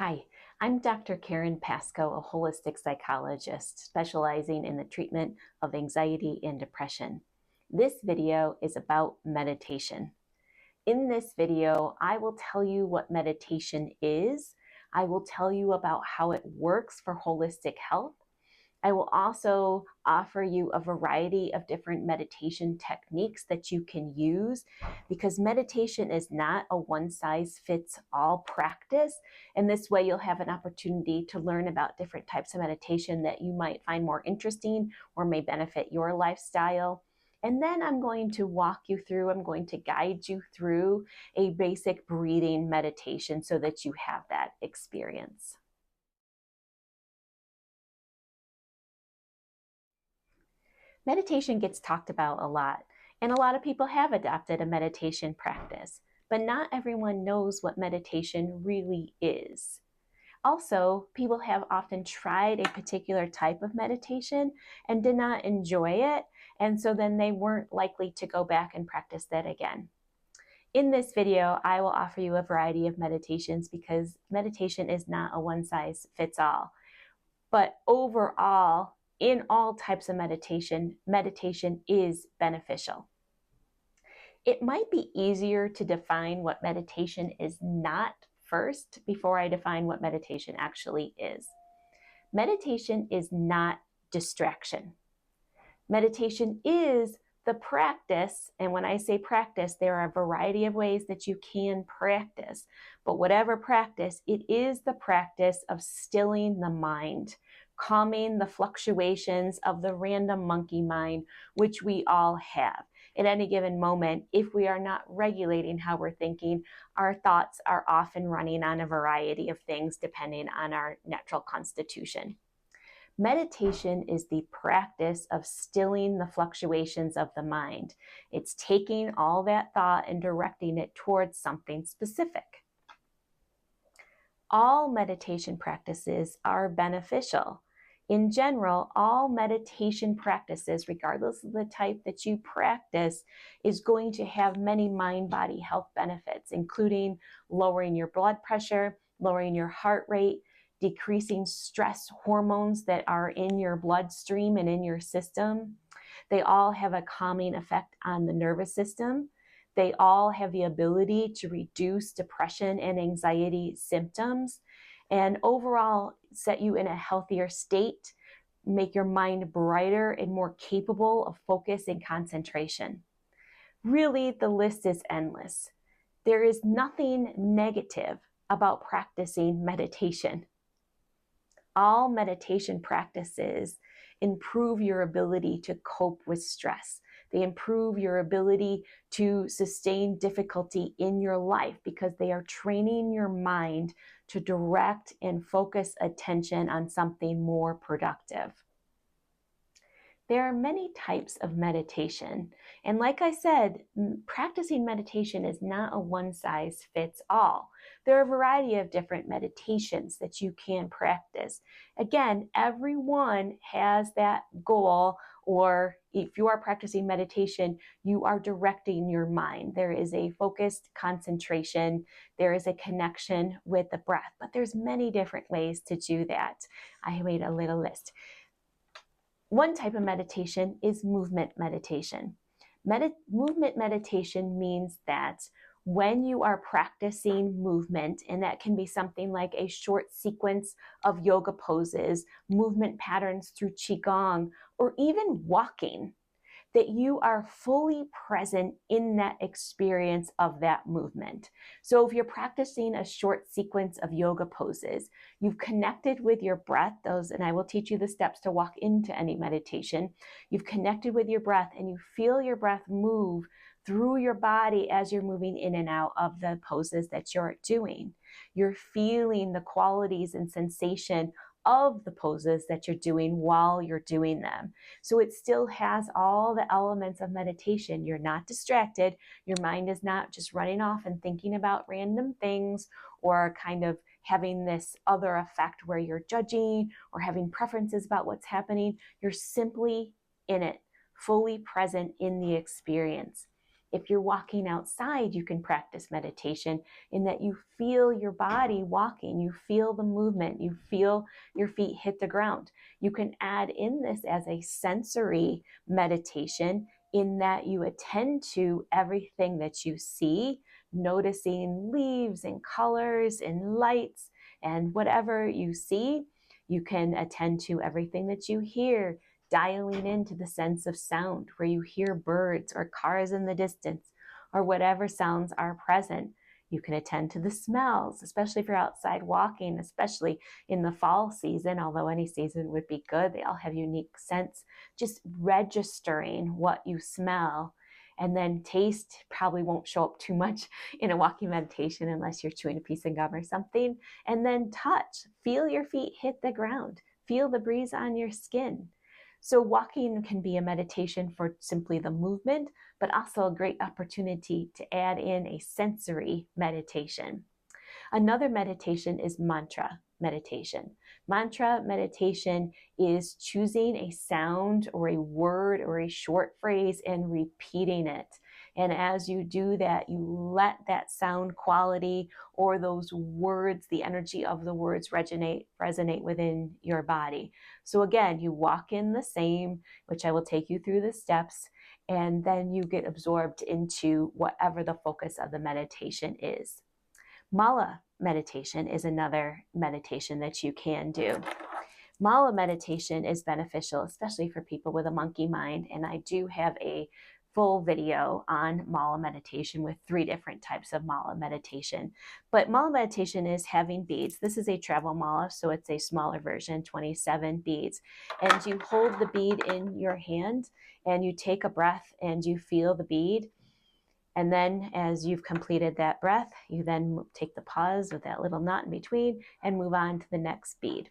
Hi, I'm Dr. Karen Pasco, a holistic psychologist specializing in the treatment of anxiety and depression. This video is about meditation. In this video, I will tell you what meditation is. I will tell you about how it works for holistic health. I will also offer you a variety of different meditation techniques that you can use because meditation is not a one-size-fits-all practice. And this way you'll have an opportunity to learn about different types of meditation that you might find more interesting or may benefit your lifestyle. And then I'm going to guide you through a basic breathing meditation so that you have that experience. Meditation gets talked about a lot, and a lot of people have adopted a meditation practice, but not everyone knows what meditation really is. Also, people have often tried a particular type of meditation and did not enjoy it, and so then they weren't likely to go back and practice that again. In this video, I will offer you a variety of meditations because meditation is not a one-size-fits-all. But overall, in all types of meditation, meditation is beneficial. It might be easier to define what meditation is not first before I define what meditation actually is. Meditation is not distraction. Meditation is the practice, and when I say practice, there are a variety of ways that you can practice, but whatever practice, it is the practice of stilling the mind, calming the fluctuations of the random monkey mind, which we all have. At any given moment, if we are not regulating how we're thinking, our thoughts are often running on a variety of things depending on our natural constitution. Meditation is the practice of stilling the fluctuations of the mind. It's taking all that thought and directing it towards something specific. All meditation practices are beneficial. In general, all meditation practices, regardless of the type that you practice, is going to have many mind-body health benefits, including lowering your blood pressure, lowering your heart rate, decreasing stress hormones that are in your bloodstream and in your system. They all have a calming effect on the nervous system. They all have the ability to reduce depression and anxiety symptoms, and overall set you in a healthier state, make your mind brighter and more capable of focus and concentration. Really, the list is endless. There is nothing negative about practicing meditation. All meditation practices improve your ability to cope with stress. They improve your ability to sustain difficulty in your life because they are training your mind to direct and focus attention on something more productive. There are many types of meditation, and like I said, practicing meditation is not a one-size-fits-all. There are a variety of different meditations that you can practice. Again, everyone has that goal, or if you are practicing meditation, you are directing your mind. There is a focused concentration, there is a connection with the breath, but there's many different ways to do that. I made a little list. One type of meditation is movement meditation. Movement meditation means that when you are practicing movement, and that can be something like a short sequence of yoga poses, movement patterns through Qigong, or even walking, that you are fully present in that experience of that movement. So if you're practicing a short sequence of yoga poses, you've connected with your breath, and I will teach you the steps to walk into any meditation. You've connected with your breath and you feel your breath move through your body as you're moving in and out of the poses that you're doing. You're feeling the qualities and sensation of the poses that you're doing while you're doing them. So it still has all the elements of meditation. You're not distracted. Your mind is not just running off and thinking about random things or kind of having this other effect where you're judging or having preferences about what's happening. You're simply in it, fully present in the experience. If you're walking outside, you can practice meditation in that you feel your body walking, you feel the movement, you feel your feet hit the ground. You can add in this as a sensory meditation in that you attend to everything that you see, noticing leaves and colors and lights and whatever you see. You can attend to everything that you hear, dialing into the sense of sound where you hear birds or cars in the distance or whatever sounds are present. You can attend to the smells, especially if you're outside walking, especially in the fall season, although any season would be good. They all have unique scents. Just registering what you smell. And then taste probably won't show up too much in a walking meditation unless you're chewing a piece of gum or something. And then touch, feel your feet hit the ground, feel the breeze on your skin. So walking can be a meditation for simply the movement, but also a great opportunity to add in a sensory meditation. Another meditation is mantra meditation. Mantra meditation is choosing a sound or a word or a short phrase and repeating it. And as you do that, you let that sound quality or those words, the energy of the words resonate within your body. So again, you walk in the same, which I will take you through the steps, and then you get absorbed into whatever the focus of the meditation is. Mala meditation is another meditation that you can do. Mala meditation is beneficial, especially for people with a monkey mind, and I do have a full video on mala meditation with 3 different types of mala meditation. But mala meditation is having beads. This is a travel mala, so it's a smaller version, 27 beads. And you hold the bead in your hand and you take a breath and you feel the bead. And then as you've completed that breath, you then take the pause with that little knot in between and move on to the next bead.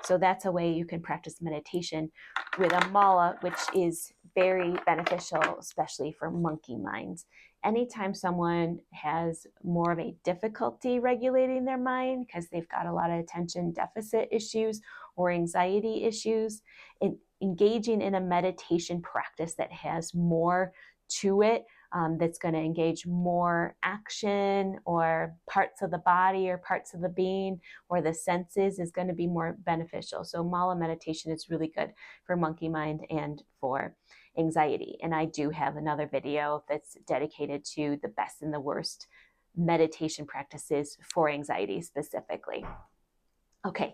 So that's a way you can practice meditation with a mala, which is very beneficial, especially for monkey minds. Anytime someone has more of a difficulty regulating their mind because they've got a lot of attention deficit issues or anxiety issues, engaging in a meditation practice that has more to it, that's going to engage more action or parts of the body or parts of the being or the senses is going to be more beneficial. So mala meditation is really good for monkey mind and for anxiety. And I do have another video that's dedicated to the best and the worst meditation practices for anxiety specifically. Okay,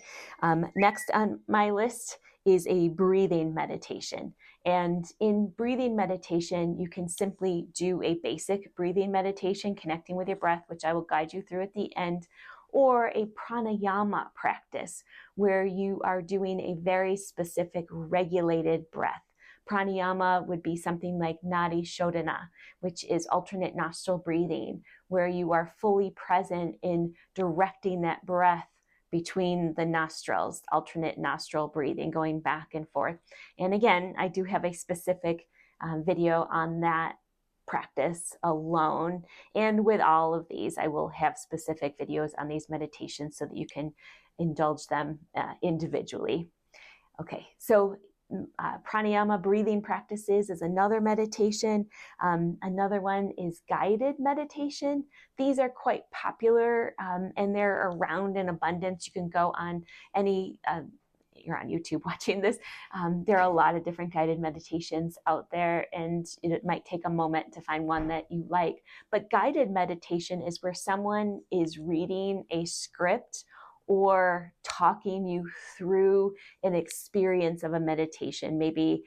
next on my list is a breathing meditation. And in breathing meditation, you can simply do a basic breathing meditation, connecting with your breath, which I will guide you through at the end, or a pranayama practice where you are doing a very specific regulated breath. Pranayama would be something like nadi shodhana, which is alternate nostril breathing, where you are fully present in directing that breath between the nostrils, alternate nostril breathing, going back and forth. And again, I do have a specific video on that practice alone. And with all of these, I will have specific videos on these meditations so that you can indulge them individually. Okay, so pranayama breathing practices is another meditation. Another one is guided meditation. These are quite popular and they're around in abundance. You can go on any, you're on YouTube watching this. There are a lot of different guided meditations out there, and it might take a moment to find one that you like. But guided meditation is where someone is reading a script or talking you through an experience of a meditation, maybe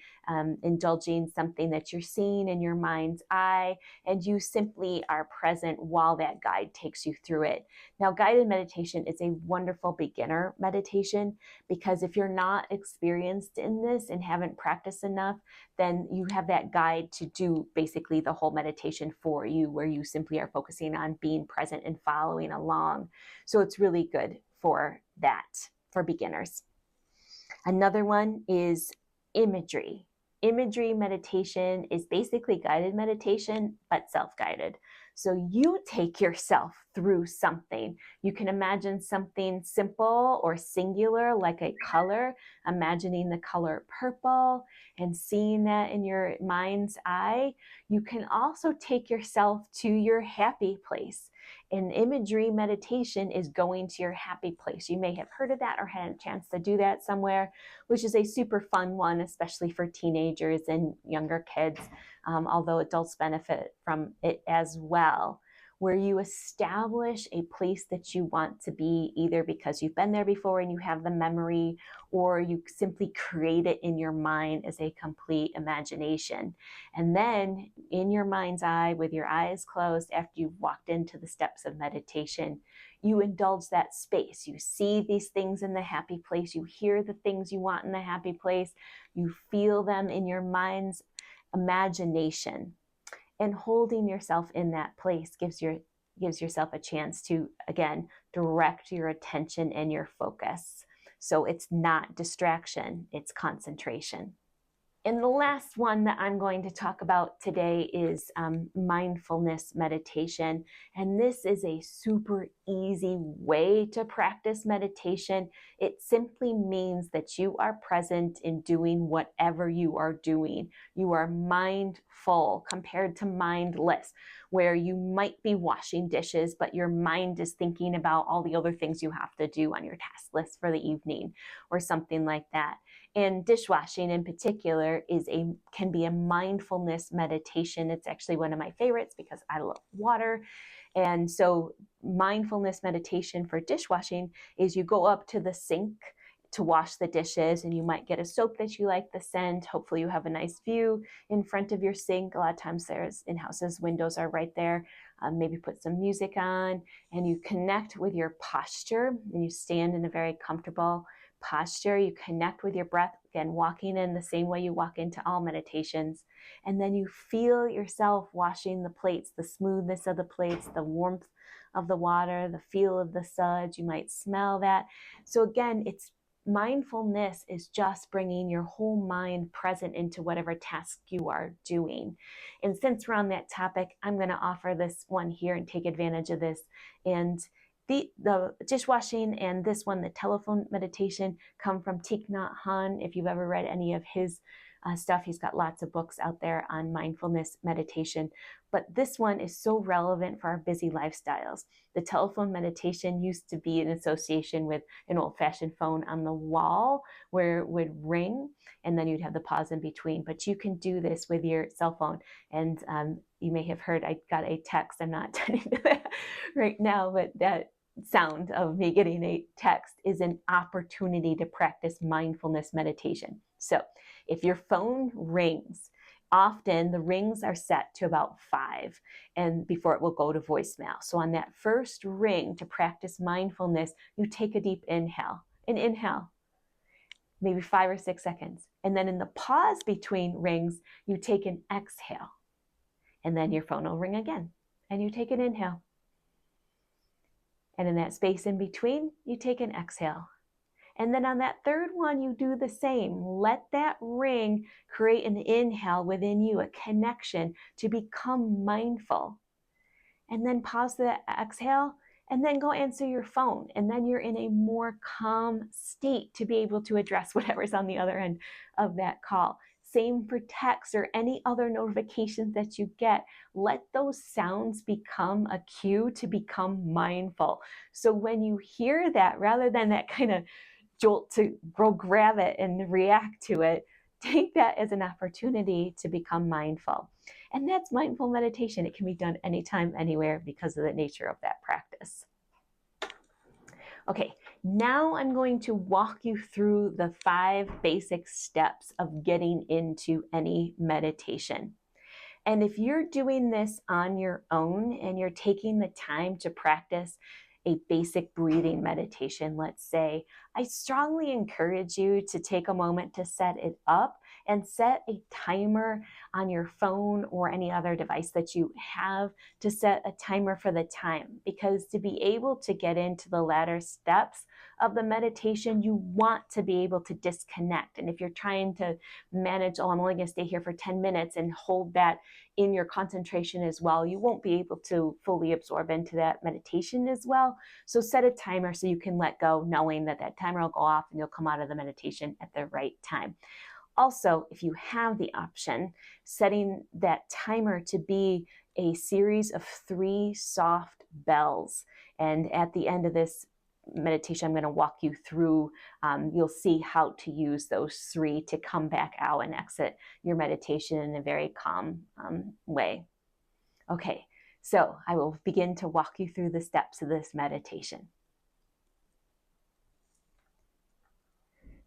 indulging something that you're seeing in your mind's eye, and you simply are present while that guide takes you through it. Now, guided meditation is a wonderful beginner meditation because if you're not experienced in this and haven't practiced enough, then you have that guide to do basically the whole meditation for you, where you simply are focusing on being present and following along. So it's really good for that, for beginners. Another one is imagery. Imagery meditation is basically guided meditation, but self-guided. So you take yourself through something. You can imagine something simple or singular like a color, imagining the color purple and seeing that in your mind's eye. You can also take yourself to your happy place. And imagery meditation is going to your happy place. You may have heard of that or had a chance to do that somewhere, which is a super fun one, especially for teenagers and younger kids, although adults benefit from it as well, where you establish a place that you want to be, either because you've been there before and you have the memory, or you simply create it in your mind as a complete imagination. And then in your mind's eye, with your eyes closed, after you've walked into the steps of meditation, you indulge that space. You see these things in the happy place. You hear the things you want in the happy place. You feel them in your mind's imagination. And holding yourself in that place gives yourself a chance to, again, direct your attention and your focus. So it's not distraction, it's concentration. And the last one that I'm going to talk about today is mindfulness meditation. And this is a super easy way to practice meditation. It simply means that you are present in doing whatever you are doing. You are mindful compared to mindless, where you might be washing dishes, but your mind is thinking about all the other things you have to do on your task list for the evening or something like that. And dishwashing in particular can be a mindfulness meditation. It's actually one of my favorites because I love water. And so mindfulness meditation for dishwashing is you go up to the sink to wash the dishes, and you might get a soap that you like the scent. Hopefully you have a nice view in front of your sink. A lot of times there's in houses, windows are right there. Maybe put some music on, and you connect with your posture, and you stand in a very comfortable posture. You connect with your breath, again, walking in the same way you walk into all meditations. And then you feel yourself washing the plates, the smoothness of the plates, the warmth of the water, the feel of the suds. You might smell that. So again, mindfulness is just bringing your whole mind present into whatever task you are doing. And since we're on that topic, I'm going to offer this one here and take advantage of this. And the dishwashing and this one, the telephone meditation, come from Thich Nhat Hanh. If you've ever read any of his stuff, he's got lots of books out there on mindfulness meditation. But this one is so relevant for our busy lifestyles. The telephone meditation used to be in association with an old-fashioned phone on the wall where it would ring, and then you'd have the pause in between. But you can do this with your cell phone. And you may have heard I got a text. I'm not telling you that right now, but that sound of me getting a text is an opportunity to practice mindfulness meditation. So if your phone rings, often the rings are set to about 5 and before it will go to voicemail. So on that first ring, to practice mindfulness, you take a deep inhale, maybe 5 or 6 seconds. And then in the pause between rings, you take an exhale. And then your phone will ring again. And you take an inhale. And in that space in between, you take an exhale. And then on that third one, you do the same. Let that ring create an inhale within you, a connection to become mindful. And then pause the exhale, and then go answer your phone. And then you're in a more calm state to be able to address whatever's on the other end of that call. Same for text or any other notifications that you get. Let those sounds become a cue to become mindful. So when you hear that, rather than that kind of jolt to go grab it and react to it, take that as an opportunity to become mindful. And that's mindful meditation. It can be done anytime, anywhere because of the nature of that practice. Okay, now I'm going to walk you through the 5 basic steps of getting into any meditation. And if you're doing this on your own and you're taking the time to practice a basic breathing meditation, let's say, I strongly encourage you to take a moment to set it up and set a timer on your phone or any other device that you have to set a timer for the time. Because to be able to get into the latter steps of the meditation, you want to be able to disconnect. And if you're trying to manage, oh, I'm only going to stay here for 10 minutes and hold that in your concentration as well, you won't be able to fully absorb into that meditation as well. So set a timer so you can let go, knowing that that timer will go off and you'll come out of the meditation at the right time. Also, if you have the option, setting that timer to be a series of 3 soft bells. And at the end of this meditation, I'm going to walk you through, you'll see how to use those 3 to come back out and exit your meditation in a very calm way. Okay, so I will begin to walk you through the steps of this meditation.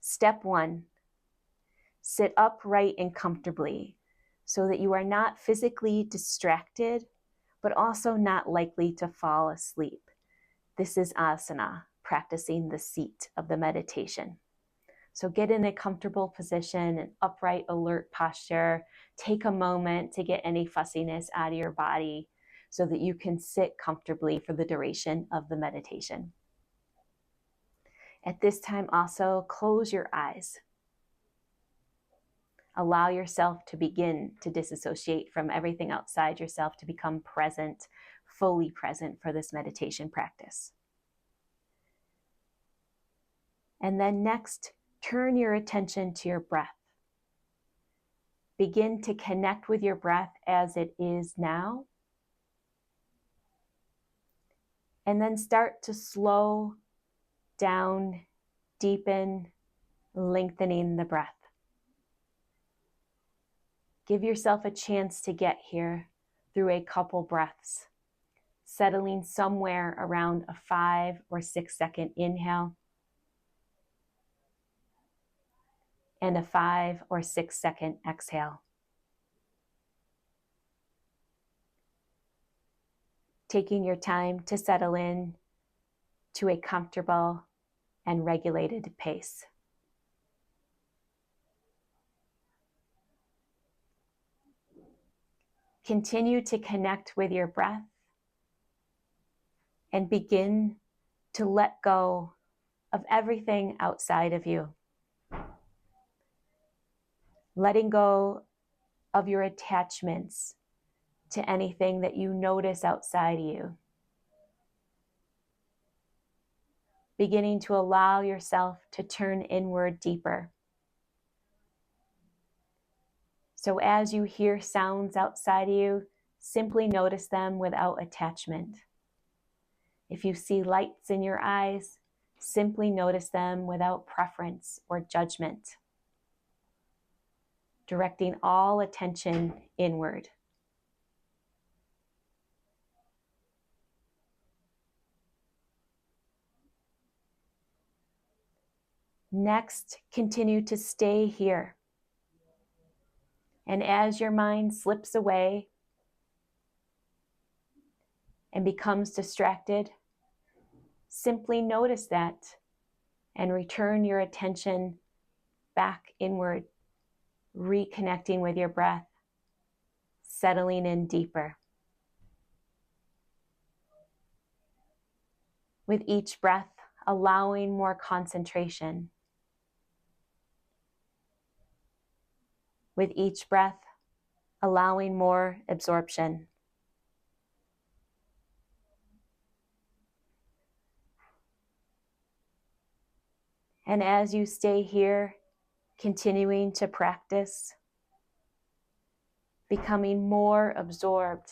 Step 1, sit upright and comfortably so that you are not physically distracted, but also not likely to fall asleep. This is asana, practicing the seat of the meditation. So get in a comfortable position, an upright, alert posture. Take a moment to get any fussiness out of your body so that you can sit comfortably for the duration of the meditation. At this time, also close your eyes. Allow yourself to begin to disassociate from everything outside yourself to become present, fully present for this meditation practice. And then next, turn your attention to your breath. Begin to connect with your breath as it is now. And then start to slow down, deepen, lengthening the breath. Give yourself a chance to get here through a couple breaths, settling somewhere around a 5 or 6 second inhale and a 5 or 6 second exhale. Taking your time to settle in to a comfortable and regulated pace. Continue to connect with your breath and begin to let go of everything outside of you. Letting go of your attachments to anything that you notice outside you. Beginning to allow yourself to turn inward deeper. So as you hear sounds outside of you, simply notice them without attachment. If you see lights in your eyes, simply notice them without preference or judgment. Directing all attention inward. Next, continue to stay here. And as your mind slips away and becomes distracted, simply notice that and return your attention back inward, reconnecting with your breath, settling in deeper. With each breath, allowing more concentration. With each breath, allowing more absorption. And as you stay here, continuing to practice, becoming more absorbed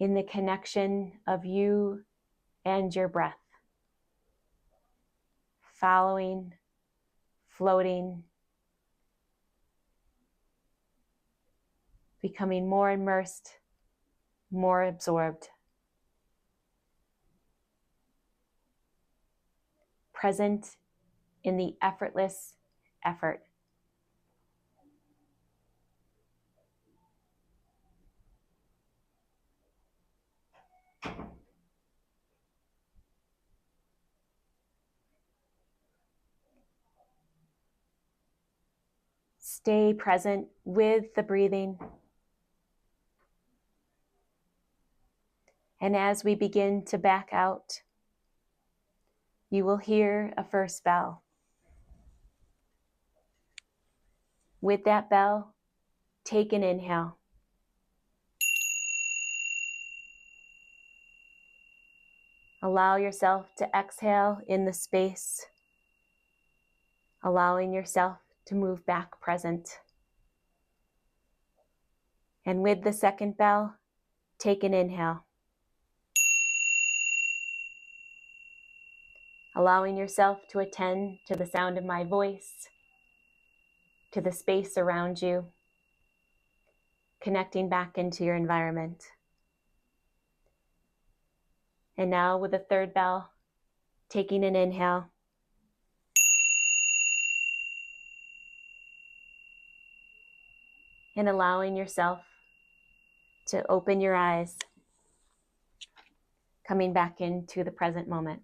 in the connection of you and your breath, following, floating, becoming more immersed, more absorbed, present in the effortless effort. Stay present with the breathing. And as we begin to back out, you will hear a first bell. With that bell, take an inhale. Allow yourself to exhale in the space, allowing yourself to move back present. And with the second bell, take an inhale. Allowing yourself to attend to the sound of my voice, to the space around you, connecting back into your environment. And now with the third bell, taking an inhale. And allowing yourself to open your eyes, coming back into the present moment.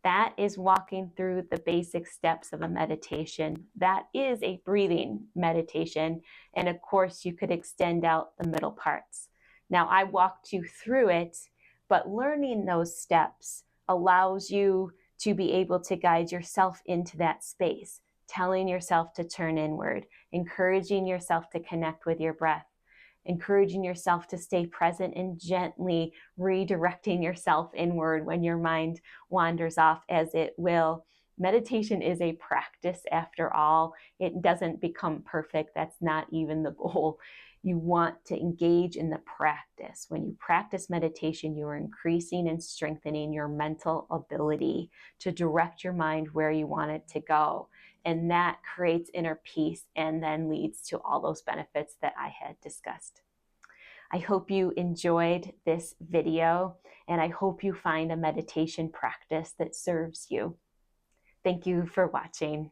That is walking through the basic steps of a meditation. That is a breathing meditation. And of course, you could extend out the middle parts. Now, I walked you through it, but learning those steps allows you to be able to guide yourself into that space, telling yourself to turn inward, encouraging yourself to connect with your breath, encouraging yourself to stay present and gently redirecting yourself inward when your mind wanders off, as it will. Meditation is a practice after all. It doesn't become perfect. That's not even the goal. You want to engage in the practice. When you practice meditation, you are increasing and strengthening your mental ability to direct your mind where you want it to go. And that creates inner peace and then leads to all those benefits that I had discussed. I hope you enjoyed this video, and I hope you find a meditation practice that serves you. Thank you for watching.